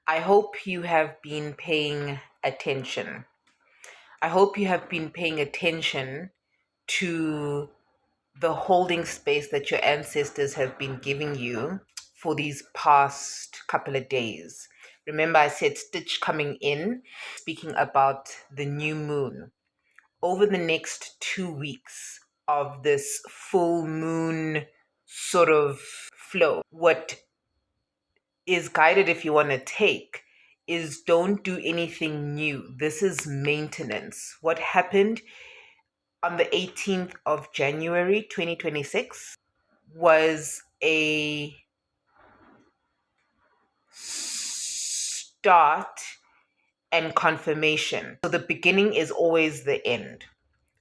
I hope you have been paying attention. I hope you have been paying attention to the holding space that your ancestors have been giving you for these past couple of days. Remember, I said Stitch coming in, speaking about the new moon. Over the next 2 weeks of this full moon sort of flow, what is guided, if you want to take, is don't do anything new. This is maintenance. What happened on the 18th of January 2026 was a start and confirmation. So the beginning is always the end,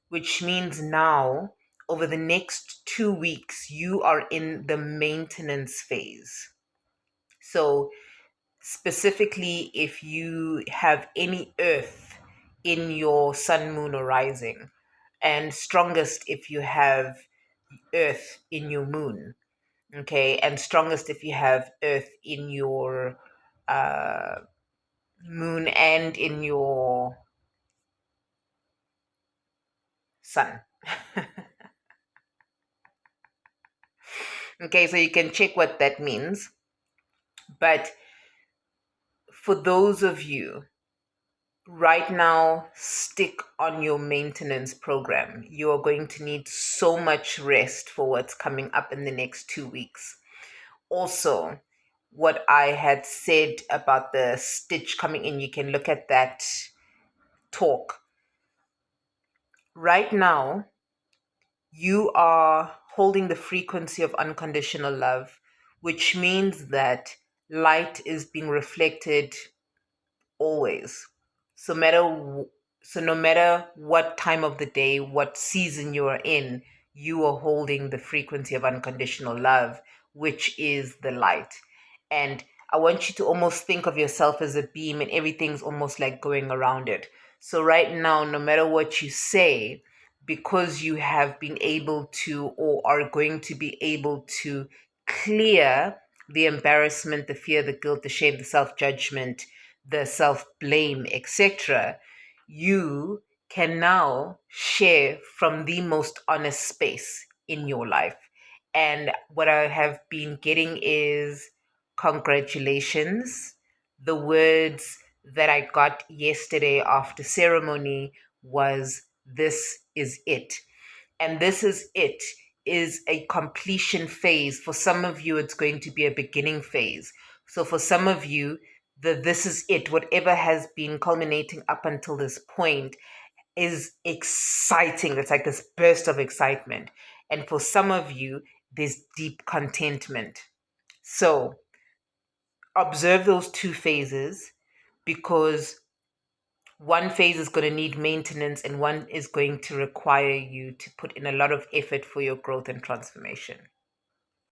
which means now, over the next 2 weeks, you are in the maintenance phase. So specifically, if you have any earth in your sun, moon, or rising, and strongest if you have earth in your moon, okay, and strongest if you have earth in your uh, moon and in your sun. Okay, so you can check what that means. But for those of you right now, stick on your maintenance program. You are going to need so much rest for what's coming up in the next 2 weeks. Also, what I had said about the stitch coming in, you can look at that talk. Right now, you are holding the frequency of unconditional love, which means that light is being reflected always. So no matter what time of the day, what season you are in, you are holding the frequency of unconditional love, which is the light. And I want you to almost think of yourself as a beam, and everything's almost like going around it. So right now, no matter what you say, because you have been able to or are going to be able to clear the embarrassment, the fear, the guilt, the shame, the self-judgment, the self-blame, etc., you can now share from the most honest space in your life. And what I have been getting is congratulations. The words that I got yesterday after ceremony was, "This is it." And this is it is a completion phase. For some of you, it's going to be a beginning phase. So for some of you, the "this is it," whatever has been culminating up until this point, is exciting. It's like this burst of excitement. And for some of you, there's deep contentment. So observe those two phases, because one phase is going to need maintenance and one is going to require you to put in a lot of effort for your growth and transformation.